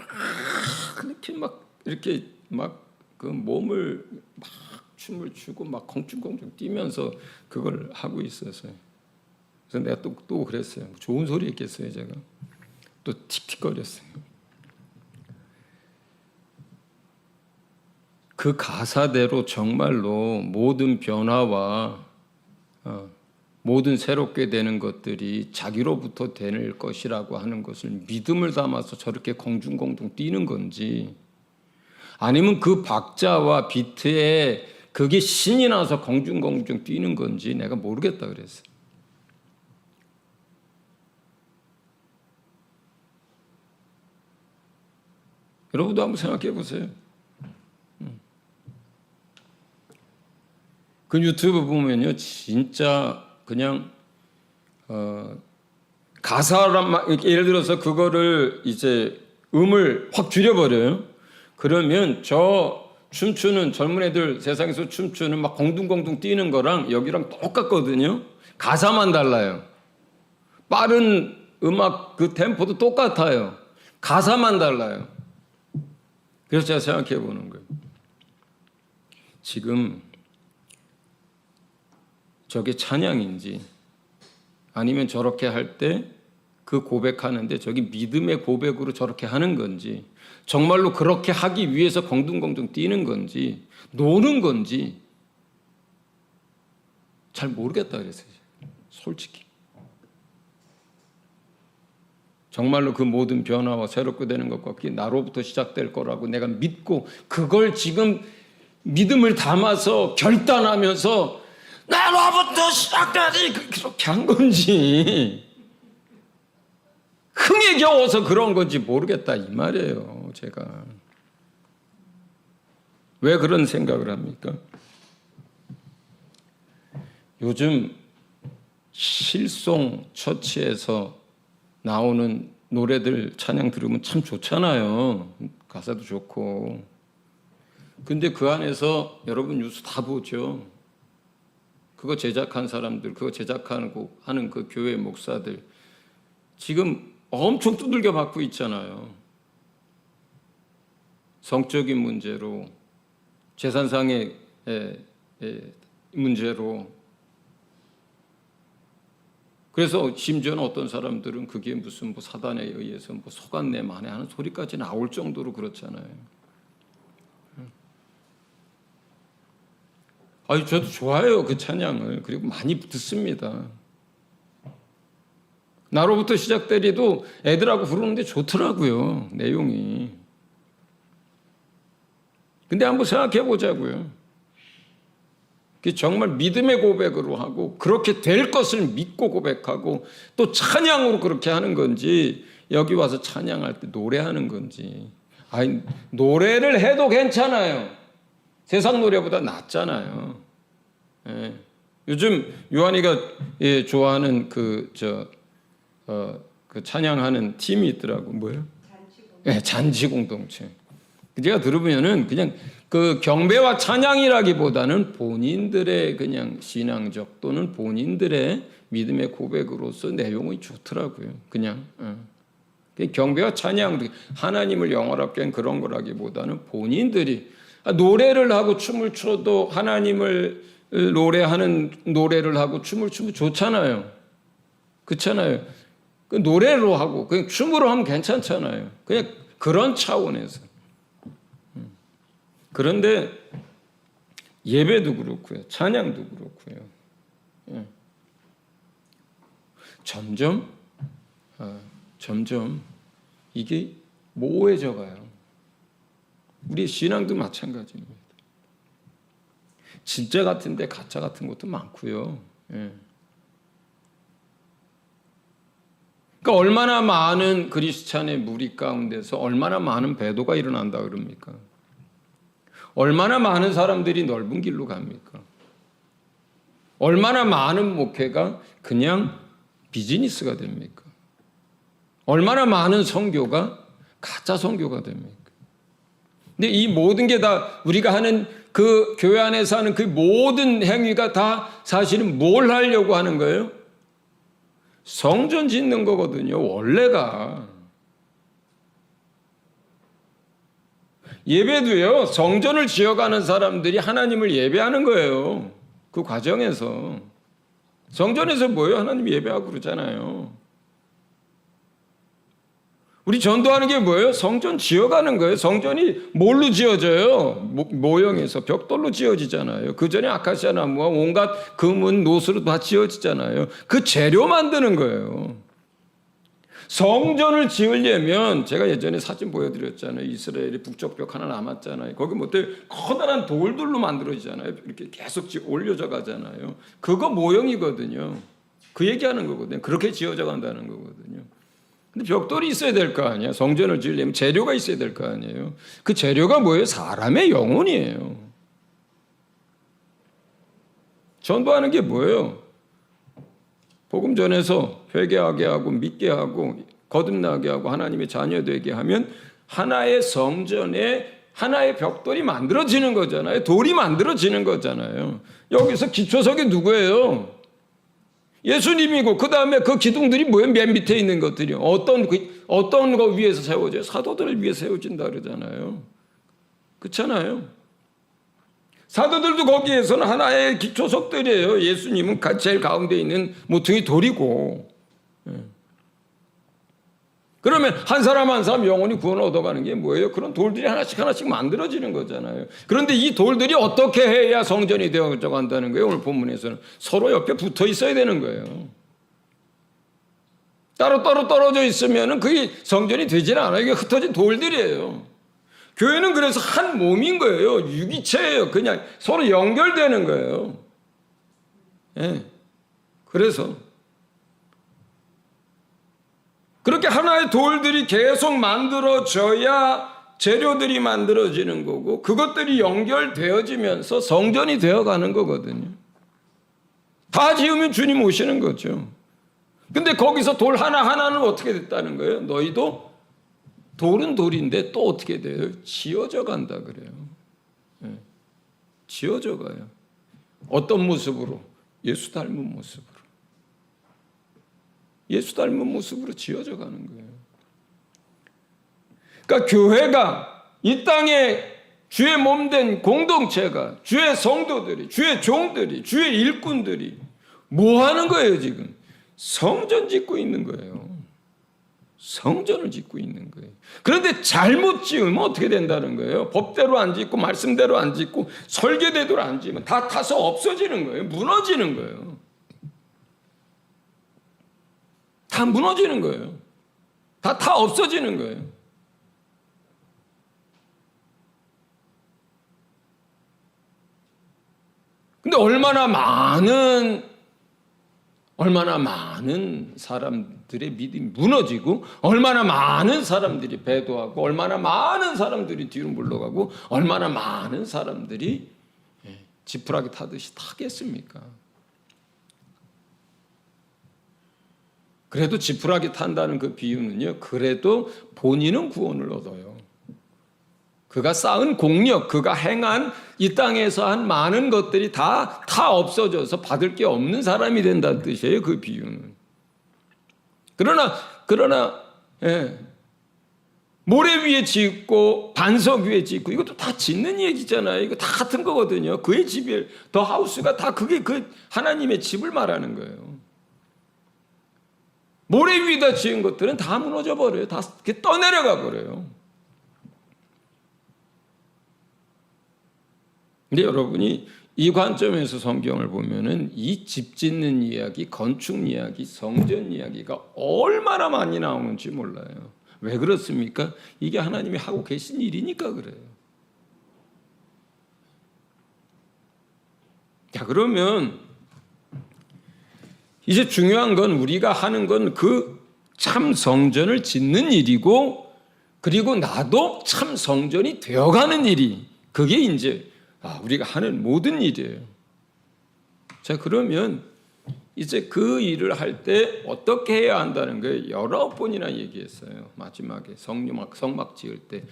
막 이렇게 막 그 몸을 막 춤을 추고 막 공중공중 뛰면서 그걸 하고 있었어요. 그래서 내가 또 그랬어요. 좋은 소리 했겠어요, 제가. 또 틱틱거렸어요. 그 가사대로 정말로 모든 변화와 모든 새롭게 되는 것들이 자기로부터 될 것이라고 하는 것을 믿음을 담아서 저렇게 공중공중 뛰는 건지 아니면 그 박자와 비트에 그게 신이 나서 공중공중 뛰는 건지 내가 모르겠다 그랬어요. 여러분도 한번 생각해 보세요. 그 유튜브 보면요, 진짜 그냥 가사란 예를 들어서 그거를 이제 음을 확 줄여버려요. 그러면 저 춤추는 젊은 애들 세상에서 춤추는 막 공둥공둥 뛰는 거랑 여기랑 똑같거든요. 가사만 달라요. 빠른 음악 그 템포도 똑같아요. 가사만 달라요. 그래서 제가 생각해 보는 거예요. 지금 저게 찬양인지 아니면 저렇게 할 때 그 고백하는데 저기 믿음의 고백으로 저렇게 하는 건지 정말로 그렇게 하기 위해서 공둥공둥 뛰는 건지 노는 건지 잘 모르겠다 그랬어요. 솔직히. 정말로 그 모든 변화와 새롭게 되는 것과 그게 나로부터 시작될 거라고 내가 믿고 그걸 지금 믿음을 담아서 결단하면서 나로부터 시작되지 그렇게 한 건지 흥에 겨워서 그런 건지 모르겠다 이 말이에요. 제가 왜 그런 생각을 합니까? 요즘 실송 처치에서 나오는 노래들 찬양 들으면 참 좋잖아요. 가사도 좋고. 근데 그 안에서 여러분 뉴스 다 보죠. 그거 제작한 사람들, 그거 제작하고 하는 그 교회 목사들 지금 엄청 두들겨 맞고 있잖아요. 성적인 문제로, 재산상의 문제로. 그래서 심지어는 어떤 사람들은 그게 무슨 뭐 사단에 의해서 뭐 속았네 만에 하는 소리까지 나올 정도로 그렇잖아요. 저도 좋아해요 그 찬양을. 그리고 많이 듣습니다. 나로부터 시작되리도 애들하고 부르는데 좋더라고요, 내용이. 근데 한번 생각해 보자고요. 정말 믿음의 고백으로 하고 그렇게 될 것을 믿고 고백하고 또 찬양으로 그렇게 하는 건지, 여기 와서 찬양할 때 노래하는 건지. 아니, 노래를 해도 괜찮아요. 세상 노래보다 낫잖아요. 예. 요즘 요한이가 좋아하는 그 찬양하는 팀이 있더라고. 뭐예요? 잔치 공동체. 제가 들으면은 그냥 그 경배와 찬양이라기보다는 본인들의 그냥 신앙적 또는 본인들의 믿음의 고백으로서 내용이 좋더라고요. 그냥 경배와 찬양, 하나님을 영화롭게 한 그런 거라기보다는 본인들이 노래를 하고 춤을 춰도 하나님을 노래하는 노래를 하고 춤을 추면 좋잖아요. 그렇잖아요. 그 노래로 하고 그냥 춤으로 하면 괜찮잖아요. 그냥 그런 차원에서. 그런데 예배도 그렇고요, 찬양도 그렇고요. 점점 이게 모호해져 가요. 우리 신앙도 마찬가지입니다. 진짜 같은데 가짜 같은 것도 많고요. 그러니까 얼마나 많은 그리스찬의 무리 가운데서 얼마나 많은 배도가 일어난다 그럽니까? 얼마나 많은 사람들이 넓은 길로 갑니까? 얼마나 많은 목회가 그냥 비즈니스가 됩니까? 얼마나 많은 선교가 가짜 선교가 됩니까? 근데 이 모든 게 다 우리가 하는 그 교회 안에서 하는 그 모든 행위가 다 사실은 뭘 하려고 하는 거예요? 성전 짓는 거거든요, 원래가. 예배도요, 성전을 지어가는 사람들이 하나님을 예배하는 거예요. 그 과정에서. 성전에서 뭐예요? 하나님 예배하고 그러잖아요. 우리 전도하는 게 뭐예요? 성전 지어가는 거예요. 성전이 뭘로 지어져요? 모형에서 벽돌로 지어지잖아요. 그 전에 아카시아 나무와 온갖 금은 노수로 다 지어지잖아요. 그 재료 만드는 거예요. 성전을 지으려면 제가 예전에 사진 보여드렸잖아요. 이스라엘의 북쪽 벽 하나 남았잖아요. 거기 뭐 커다란 돌들로 만들어지잖아요. 이렇게 계속 올려져 가잖아요. 그거 모형이거든요. 그 얘기하는 거거든요. 그렇게 지어져 간다는 거거든요. 근데 벽돌이 있어야 될 거 아니에요. 성전을 지으려면 재료가 있어야 될 거 아니에요. 그 재료가 뭐예요? 사람의 영혼이에요. 전도하는 게 뭐예요? 복음 전해서 회개하게 하고 믿게 하고 거듭나게 하고 하나님의 자녀 되게 하면 하나의 성전에 하나의 벽돌이 만들어지는 거잖아요. 돌이 만들어지는 거잖아요. 여기서 기초석이 누구예요? 예수님이고 그 다음에 그 기둥들이 뭐예요? 맨 밑에 있는 것들이 어떤 거 위에서 세워져요? 사도들을 위해 세워진다 그러잖아요. 그렇잖아요. 사도들도 거기에서는 하나의 기초석들이에요. 예수님은 제일 가운데 있는 모퉁이 돌이고. 그러면 한 사람 한 사람 영혼이 구원을 얻어가는 게 뭐예요? 그런 돌들이 하나씩 하나씩 만들어지는 거잖아요. 그런데 이 돌들이 어떻게 해야 성전이 되어져 간다는 거예요? 오늘 본문에서는 서로 옆에 붙어 있어야 되는 거예요. 따로따로 떨어져 있으면 그게 성전이 되질 않아요. 이게 흩어진 돌들이에요. 교회는 그래서 한 몸인 거예요. 유기체예요. 그냥 서로 연결되는 거예요. 예. 그래서 그렇게 하나의 돌들이 계속 만들어져야 재료들이 만들어지는 거고 그것들이 연결되어지면서 성전이 되어가는 거거든요. 다 지으면 주님 오시는 거죠. 근데 거기서 돌 하나하나는 어떻게 됐다는 거예요? 너희도 돌은 돌인데 또 어떻게 돼요? 지어져 간다 그래요. 네. 지어져 가요. 어떤 모습으로? 예수 닮은 모습으로. 예수 닮은 모습으로 지어져 가는 거예요. 그러니까 교회가 이 땅에 주의 몸된 공동체가 주의 성도들이 주의 종들이 주의 일꾼들이 뭐 하는 거예요 지금? 성전 짓고 있는 거예요. 성전을 짓고 있는 거예요. 그런데 잘못 지으면 어떻게 된다는 거예요? 법대로 안 짓고 말씀대로 안 짓고 설계대로 안 지으면 다 타서 없어지는 거예요. 무너지는 거예요. 다 무너지는 거예요. 다 없어지는 거예요. 근데 얼마나 많은 사람들의 믿음이 무너지고, 얼마나 많은 사람들이 배도하고, 얼마나 많은 사람들이 뒤로 물러가고, 얼마나 많은 사람들이 지푸라기 타듯이 타겠습니까? 그래도 지푸라기 탄다는 그 비유는요, 그래도 본인은 구원을 얻어요. 그가 쌓은 공력, 그가 행한 이 땅에서 한 많은 것들이 다 없어져서 받을 게 없는 사람이 된다는 뜻이에요, 그 비유는. 그러나 모래 위에 짓고 반석 위에 짓고, 이것도 다 짓는 얘기잖아요. 이거 다 같은 거거든요. 그의 집이, 더 하우스가 다 그게 그 하나님의 집을 말하는 거예요. 모래 위에다 지은 것들은 다 무너져 버려요. 다 이렇게 떠내려가 버려요. 근데 여러분이 이 관점에서 성경을 보면은 이 집 짓는 이야기, 건축 이야기, 성전 이야기가 얼마나 많이 나오는지 몰라요. 왜 그렇습니까? 이게 하나님이 하고 계신 일이니까 그래요. 자, 그러면 이제 중요한 건, 우리가 하는 건 그 참 성전을 짓는 일이고, 그리고 나도 참 성전이 되어가는 일이, 그게 이제 우리가 하는 모든 일이에요. 자, 그러면 이제 그 일을 할 때 어떻게 해야 한다는 걸 19번이나 얘기했어요. 마지막에 성막 지을 때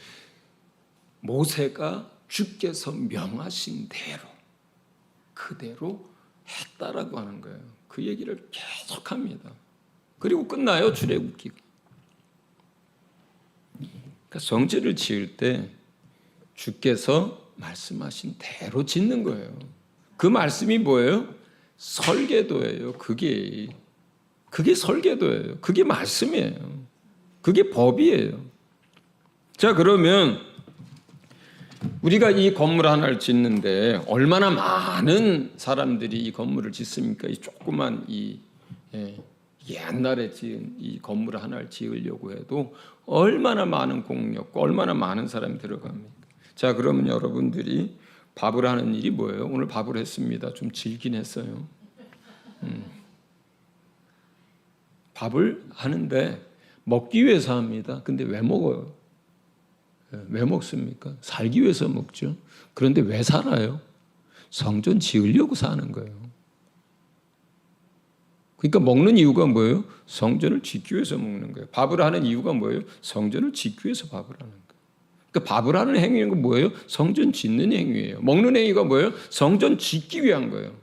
모세가 주께서 명하신 대로 그대로 했다라고 하는 거예요. 그 얘기를 계속합니다. 그리고 끝나요, 출애굽기가. 그러니까 성전을 지을 때 주께서 말씀하신 대로 짓는 거예요. 그 말씀이 뭐예요? 설계도예요. 그게 설계도예요. 그게 말씀이에요. 그게 법이에요. 자, 그러면 우리가 이 건물 하나를 짓는데 얼마나 많은 사람들이 이 건물을 짓습니까? 이 조그만 옛날에 지은 이 건물 하나를 지으려고 해도 얼마나 많은 공력과 얼마나 많은 사람이 들어갑니까? 자, 그러면 여러분들이 밥을 하는 일이 뭐예요? 오늘 밥을 했습니다. 좀 질긴 했어요. 밥을 하는데 먹기 위해서 합니다. 근데 왜 먹어요? 왜 먹습니까? 살기 위해서 먹죠. 그런데 왜 살아요? 성전 지으려고 사는 거예요. 그러니까 먹는 이유가 뭐예요? 성전을 짓기 위해서 먹는 거예요. 밥을 하는 이유가 뭐예요? 성전을 짓기 위해서 밥을 하는 거예요. 그러니까 밥을 하는 행위는 뭐예요? 성전 짓는 행위예요. 먹는 행위가 뭐예요? 성전 짓기 위한 거예요.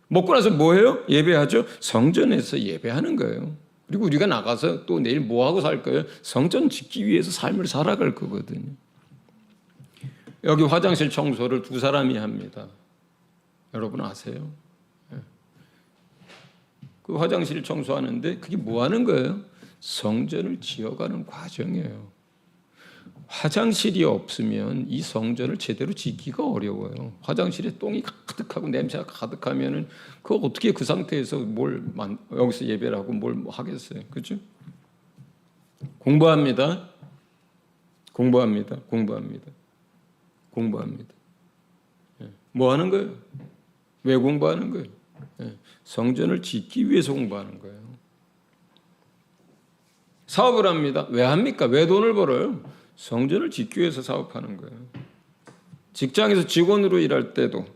먹고 나서 뭐해요? 예배하죠. 성전에서 예배하는 거예요. 그리고 우리가 나가서 또 내일 뭐하고 살 거예요? 성전 짓기 위해서 삶을 살아갈 거거든요. 여기 화장실 청소를 2사람이 합니다. 여러분 아세요? 그 화장실 청소하는데 그게 뭐 하는 거예요? 성전을 지어가는 과정이에요. 화장실이 없으면 이 성전을 제대로 짓기가 어려워요. 화장실에 똥이 가득하고 냄새가 가득하면은 그거 어떻게 그 상태에서 여기서 예배를 하고 뭘 하겠어요. 그렇죠? 공부합니다. 뭐 하는 거예요? 왜 공부하는 거예요? 성전을 짓기 위해서 공부하는 거예요. 사업을 합니다. 왜 합니까? 왜 돈을 벌어요? 성전을 짓기 위해서 사업하는 거예요. 직장에서 직원으로 일할 때도,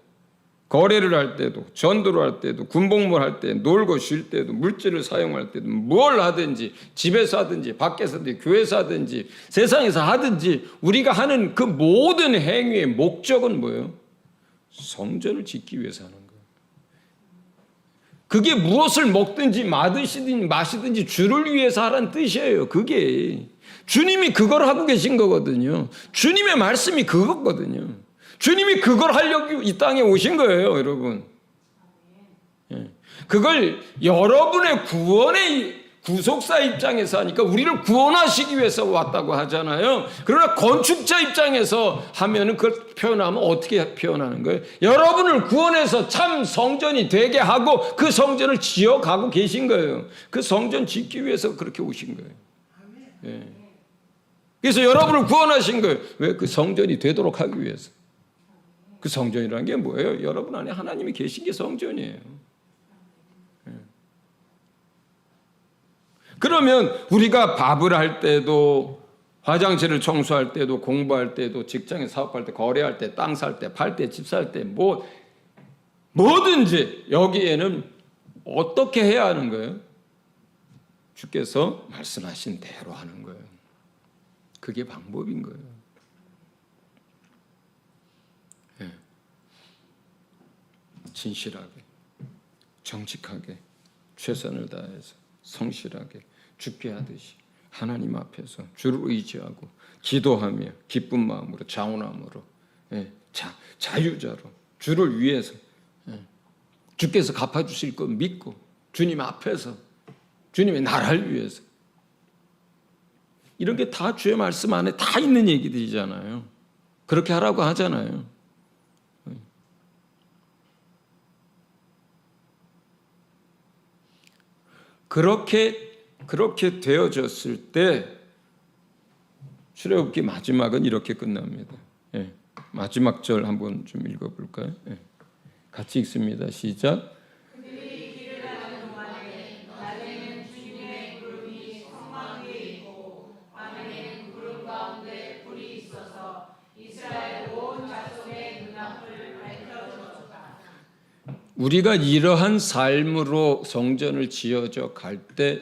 거래를 할 때도, 전도를 할 때도, 군복무를 할 때, 놀고 쉴 때도, 물질을 사용할 때도, 뭘 하든지, 집에서 하든지, 밖에서 하든지, 교회에서 하든지, 세상에서 하든지, 우리가 하는 그 모든 행위의 목적은 뭐예요? 성전을 짓기 위해서 하는 거예요. 그게 무엇을 먹든지 마시든지 주를 위해서 하라는 뜻이에요. 그게 주님이 그걸 하고 계신 거거든요. 주님의 말씀이 그거거든요. 주님이 그걸 하려고 이 땅에 오신 거예요, 여러분. 그걸 여러분의 구속사 입장에서 하니까 우리를 구원하시기 위해서 왔다고 하잖아요. 그러나 건축자 입장에서 하면은 그걸 표현하면 어떻게 표현하는 거예요? 여러분을 구원해서 참 성전이 되게 하고 그 성전을 지어가고 계신 거예요. 그 성전 짓기 위해서 그렇게 오신 거예요. 예. 그래서 여러분을 구원하신 거예요. 왜? 그 성전이 되도록 하기 위해서. 그 성전이라는 게 뭐예요? 여러분 안에 하나님이 계신 게 성전이에요. 예. 그러면 우리가 밥을 할 때도, 화장실을 청소할 때도, 공부할 때도, 직장에 사업할 때, 거래할 때, 땅 살 때, 팔 때, 집 살 때, 뭐든지 여기에는 어떻게 해야 하는 거예요? 주께서 말씀하신 대로 하는 거예요. 그게 방법인 거예요. 예. 진실하게, 정직하게, 최선을 다해서 성실하게 죽게 하듯이 하나님 앞에서 주를 의지하고 기도하며 기쁜 마음으로 자원함으로, 예. 자유자로 주를 위해서, 예. 주께서 갚아주실 것 믿고 주님 앞에서 주님의 나라를 위해서, 이런 게 다 주의 말씀 안에 다 있는 얘기들이잖아요. 그렇게 하라고 하잖아요. 그렇게 되어졌을 때 출애굽기 마지막은 이렇게 끝납니다. 예, 마지막 절 한번 좀 읽어볼까요? 예, 같이 읽습니다. 시작. 우리가 이러한 삶으로 성전을 지어져 갈 때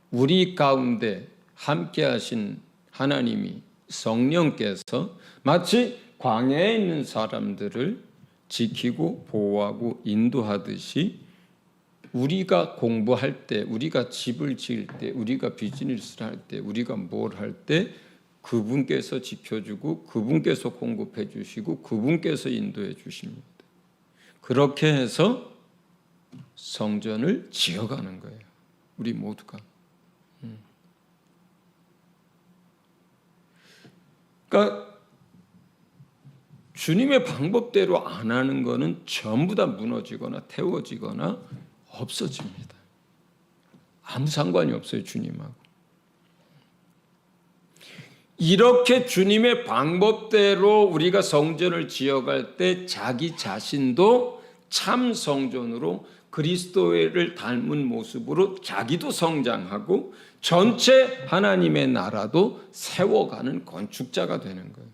우리 가운데 함께 하신 하나님이, 성령께서 마치 광야에 있는 사람들을 지키고 보호하고 인도하듯이 우리가 공부할 때, 우리가 집을 지을 때, 우리가 비즈니스를 할 때, 우리가 뭘 할 때 그분께서 지켜주고 그분께서 공급해 주시고 그분께서 인도해 주십니다. 그렇게 해서 성전을 지어가는 거예요. 우리 모두가. 그러니까 주님의 방법대로 안 하는 거는 전부 다 무너지거나 태워지거나 없어집니다. 아무 상관이 없어요, 주님하고. 이렇게 주님의 방법대로 우리가 성전을 지어갈 때 자기 자신도 참 성전으로 그리스도를 닮은 모습으로 자기도 성장하고 전체 하나님의 나라도 세워가는 건축자가 되는 거예요.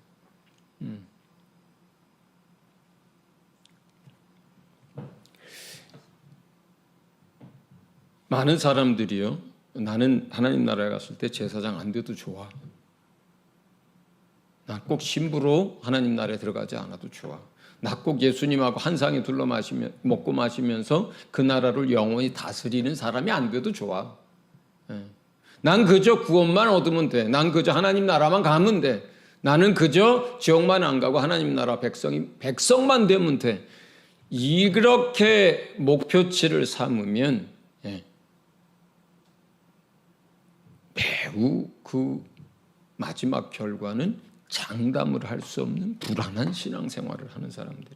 많은 사람들이요, 나는 하나님 나라에 갔을 때 제사장 안 돼도 좋아. 나 꼭 신부로 하나님 나라에 들어가지 않아도 좋아. 나 꼭 예수님하고 한 상에 둘러 먹고 마시면서 그 나라를 영원히 다스리는 사람이 안 돼도 좋아. 난 그저 구원만 얻으면 돼. 난 그저 하나님 나라만 가면 돼. 나는 그저 지옥만 안 가고 하나님 나라 백성만 되면 돼. 이렇게 목표치를 삼으면 매우 그 마지막 결과는 장담을 할 수 없는 불안한 신앙생활을 하는 사람들이.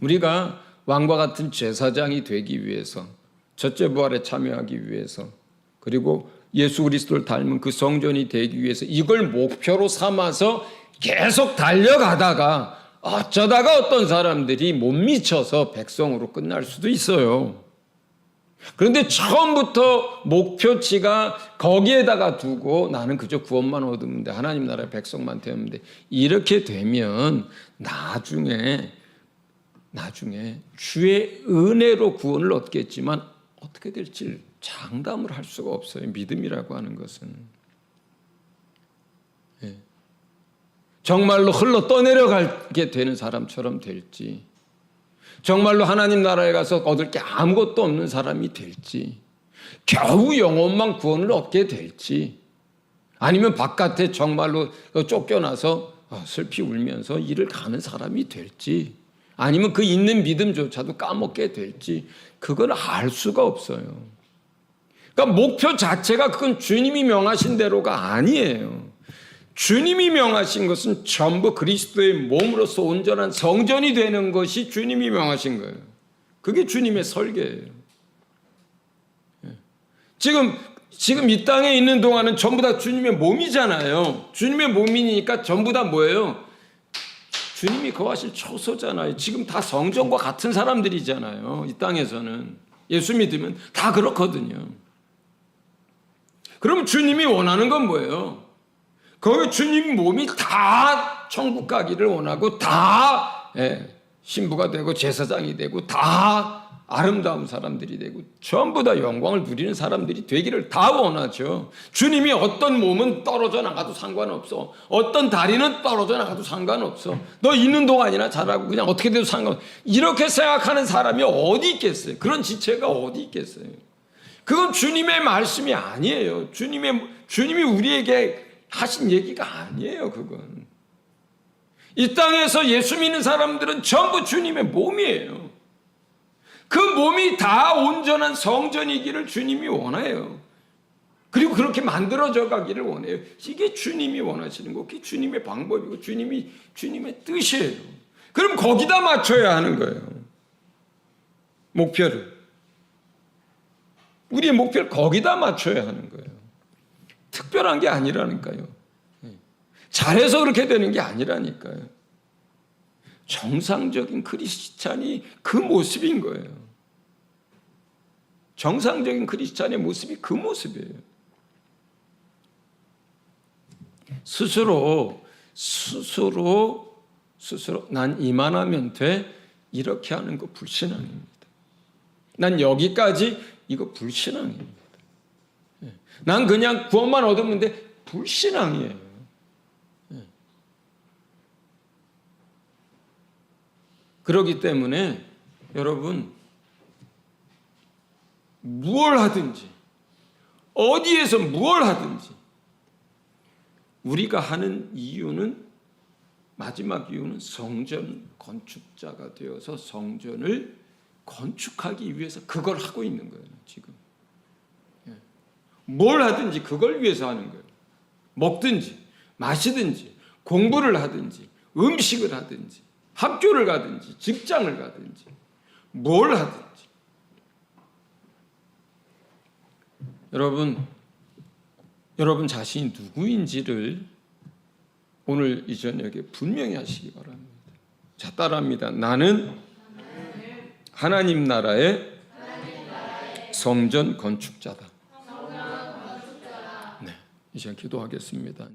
우리가 왕과 같은 제사장이 되기 위해서, 첫째 부활에 참여하기 위해서, 그리고 예수 그리스도를 닮은 그 성전이 되기 위해서 이걸 목표로 삼아서 계속 달려가다가 어쩌다가 어떤 사람들이 못 미쳐서 백성으로 끝날 수도 있어요. 그런데 처음부터 목표치가 거기에다가 두고 나는 그저 구원만 얻으면 돼, 하나님 나라의 백성만 되면 돼, 이렇게 되면 나중에 주의 은혜로 구원을 얻겠지만 어떻게 될지 장담을 할 수가 없어요. 믿음이라고 하는 것은 정말로 흘러 떠내려가게 되는 사람처럼 될지, 정말로 하나님 나라에 가서 얻을 게 아무것도 없는 사람이 될지, 겨우 영혼만 구원을 얻게 될지, 아니면 바깥에 정말로 쫓겨나서 슬피 울면서 일을 가는 사람이 될지, 아니면 그 있는 믿음조차도 까먹게 될지, 그걸 알 수가 없어요. 그러니까 목표 자체가 그건 주님이 명하신 대로가 아니에요. 주님이 명하신 것은 전부 그리스도의 몸으로서 온전한 성전이 되는 것이 주님이 명하신 거예요. 그게 주님의 설계예요. 지금 이 땅에 있는 동안은 전부 다 주님의 몸이잖아요. 주님의 몸이니까 전부 다 뭐예요? 주님이 거하실 처소잖아요. 지금 다 성전과 같은 사람들이잖아요. 이 땅에서는. 예수 믿으면 다 그렇거든요. 그럼 주님이 원하는 건 뭐예요? 거기 주님 몸이 다 천국 가기를 원하고 다 신부가 되고 제사장이 되고 다 아름다운 사람들이 되고 전부 다 영광을 누리는 사람들이 되기를 다 원하죠. 주님이 어떤 몸은 떨어져 나가도 상관없어. 어떤 다리는 떨어져 나가도 상관없어. 너 있는 동안이나 잘하고 그냥 어떻게 돼도 상관없어. 이렇게 생각하는 사람이 어디 있겠어요? 그런 지체가 어디 있겠어요? 그건 주님의 말씀이 아니에요. 주님이 우리에게 하신 얘기가 아니에요. 그건 이 땅에서 예수 믿는 사람들은 전부 주님의 몸이에요. 그 몸이 다 온전한 성전이기를 주님이 원해요. 그리고 그렇게 만들어져 가기를 원해요. 이게 주님이 원하시는 거, 그게 주님의 방법이고 주님의 뜻이에요. 그럼 거기다 맞춰야 하는 거예요. 목표를. 우리의 목표를 거기다 맞춰야 하는 거예요. 특별한 게 아니라니까요. 잘해서 그렇게 되는 게 아니라니까요. 정상적인 크리스찬이 그 모습인 거예요. 정상적인 크리스찬의 모습이 그 모습이에요. 스스로 난 이만하면 돼 이렇게 하는 거 불신앙입니다. 난 여기까지 이거 불신앙입니다. 난 그냥 구원만 얻으면 돼 불신앙이에요. 그렇기 때문에 여러분 무엇을 하든지 어디에서 무엇을 하든지 우리가 하는 이유는 마지막 이유는 성전 건축자가 되어서 성전을 건축하기 위해서 그걸 하고 있는 거예요. 지금 뭘 하든지 그걸 위해서 하는 거예요. 먹든지 마시든지 공부를 하든지 음식을 하든지 학교를 가든지 직장을 가든지 뭘 하든지 여러분 자신이 누구인지를 오늘 이 저녁에 분명히 하시기 바랍니다. 자, 따라합니다. 나는 하나님 나라의 성전 건축자다. 네, 이 시간 기도하겠습니다.